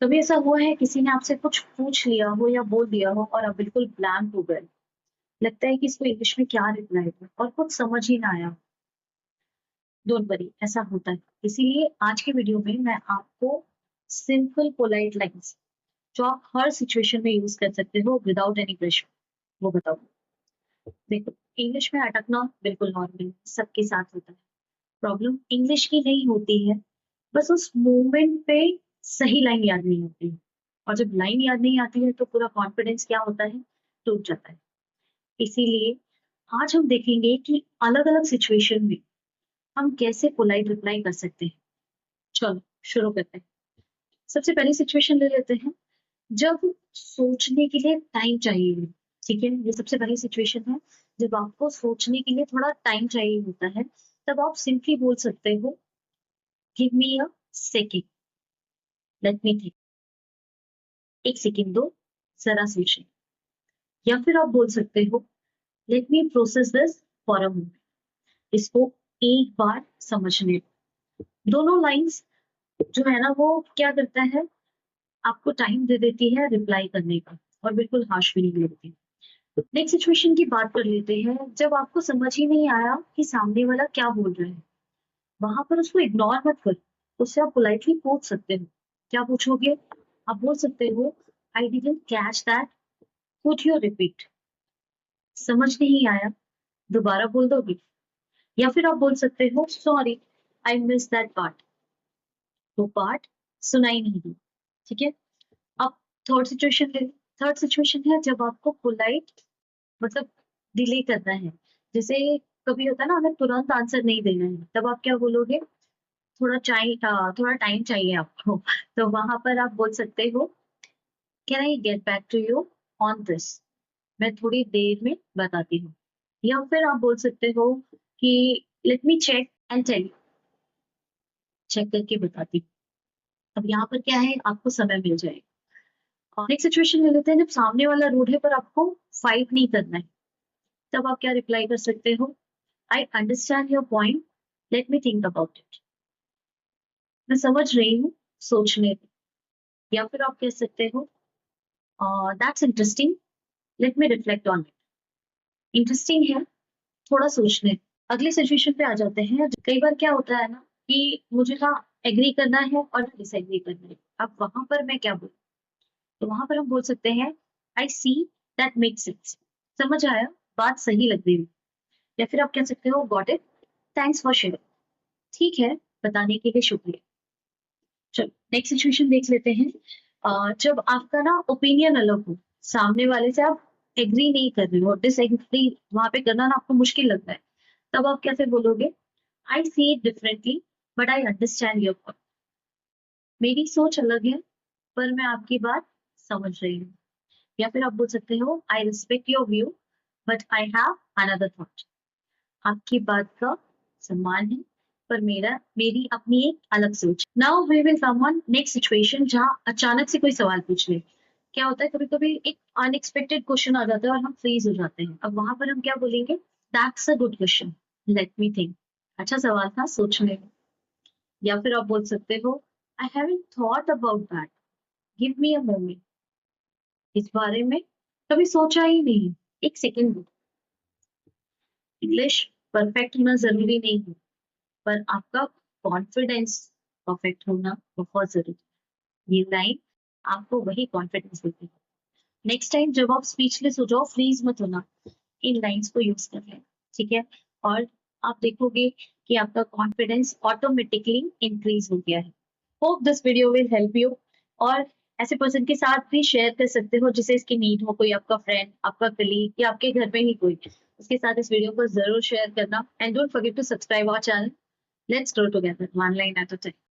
कभी ऐसा हुआ है किसी ने आपसे कुछ पूछ लिया हो या बोल दिया हो और आप बिल्कुल ब्लैंक हो गए? लगता है कि इसको इंग्लिश में क्या रिप्लाई दूँ और कुछ समझ ही ना आया। डोंट वरी, ऐसा होता है। इसीलिए आज की वीडियो में मैं आपको सिंपल पोलाइट लाइन्स जो आप हर सिचुएशन में यूज़ कर सकते हो विदाउट एनी प्रेशर, वो बताऊँगी। देखो, इंग्लिश में अटकना बिल्कुल नॉर्मल है, सबके साथ होता है। प्रॉब्लम इंग्लिश की नहीं होती है, बस उस मोमेंट पे सही लाइन याद नहीं होती है। और जब लाइन याद नहीं आती है तो पूरा कॉन्फिडेंस क्या होता है, टूट जाता है। इसीलिए आज हम देखेंगे कि अलग-अलग सिचुएशन में हम कैसे पोलाइट रिप्लाई कर सकते हैं। चलो शुरू करते हैं। सबसे पहली सिचुएशन ले लेते हैं, जब सोचने के लिए टाइम चाहिए हो, ठीक है? ये सबसे पहली सिचुएशन है, जब आपको सोचने के लिए थोड़ा टाइम चाहिए होता है, तब आप सिंपली बोल सकते हो, give me a second, let me think. 1 second दो, ज़रा सोचें। या फिर आप बोल सकते हो, let me process this for a moment. इसको एक बार समझने दो। दोनों लाइन्स जो है ना वो क्या करता है, आपको टाइम दे देती है रिप्लाई करने का और बिल्कुल हार्श भी नहीं लगती। नेक्स्ट सिचुएशन की बात कर लेते हैं, जब आपको समझ ही नहीं आया कि सामने वाला क्या बोल रहा है। वहां पर उसको इग्नोर मत करो, उससे आप पोलाइटली पूछ सकते हो। क्या पूछोगे? आप बोल सकते हो, I didn't catch that, could you repeat? समझ नहीं आया, दोबारा बोल दोगे? या फिर आप बोल सकते हो, sorry I miss that part, वो पार्ट सुना ही नहीं दी। ठीक है? अब थर्ड सिचुएशन ले। थर्ड सिचुएशन है जब आपको पोलाइट मतलब डिले करना है। जैसे कभी होता है ना, हमें तुरंत आंसर नहीं देना है, तब आप क्या बोलोगे? थोड़ा टाइम चाहिए आपको। तो वहां पर आप बोल सकते हो, can I get back to you on this? मैं थोड़ी देर में बताती हूँ। या फिर आप बोल सकते हो कि let me check and tell you, check करके बताती हूँ। अब यहाँ पर क्या है, आपको समय मिल जाएगा। और नेक्स्ट सिचुएशन ले लेते हैं, जब सामने वाला रूड है पर आपको फाइट नहीं करना है, तब आप क्या रिप्लाई कर सकते हो? आई understand your point, let me think about it. मैं समझ रही हूँ, सोचने दो। या फिर आप कह सकते हो, that's interesting, let me reflect on it. Interesting है, थोड़ा सोचने दो। अगली सिचुएशन पे आ जाते हैं। कई बार क्या होता है ना कि मुझे ना एग्री करना है और ना डिसएग्री करना है। अब वहां पर मैं क्या बोलूं? तो वहां पर हम बोल सकते हैं, आई सी दैट मेक सेंस। समझ आया, बात सही लग रही है। या फिर आप कह सकते हो, got it, thanks for sharing. ठीक है, बताने के लिए शुक्रिया। चलो नेक्स्ट सिचुएशन देख लेते हैं। जब आपका ना ओपिनियन अलग हो, सामने वाले से आप एग्री नहीं कर रहे हो, डिसएग्री वहां पे करना ना आपको मुश्किल लगता है, तब आप कैसे बोलोगे? I see it differently, but I understand your point. मेरी सोच अलग है, पर मैं आपकी बात समझ रही हूँ। या फिर आप बोल सकते हो, I respect your view, but I have another thought. आपकी बात का सम्मान है, पर मेरी अपनी एक अलग सोच। Now we will come on next situation, जहां अचानक से कोई सवाल पूछ ले। क्या होता है, कभी कभी एक अनएक्सपेक्टेड क्वेश्चन आ जाता है और हम फ्रीज हो जाते हैं। अब वहां पर हम क्या बोलेंगे? That's a good question, let me think. अच्छा सवाल था, सोचने दो। या फिर आप बोल सकते हो, I haven't thought about that, give me a moment. इस बारे में कभी सोचा ही नहीं, एक सेकेंड दो। इंग्लिश परफेक्ट होना जरूरी नहीं है, पर आपका कॉन्फिडेंस परफेक्ट होना बहुत जरूरी है। ये लाइन आपको वही कॉन्फिडेंस देती है। नेक्स्ट टाइम जब आप स्पीचलेस हो जाओ, फ्रीज मत होना, इन लाइंस को यूज कर लें। ठीक है? और आप देखोगे कि आपका कॉन्फिडेंस ऑटोमेटिकली इंक्रीज हो गया है। Hope this video will help you. और ऐसे पर्सन के साथ भी शेयर कर सकते हो जिसे इसकी नीड हो, कोई आपका फ्रेंड, आपका कलीग या आपके घर में ही कोई, उसके साथ इस वीडियो को जरूर शेयर करना। And don't forget to subscribe our channel. Let's grow together one line at a time.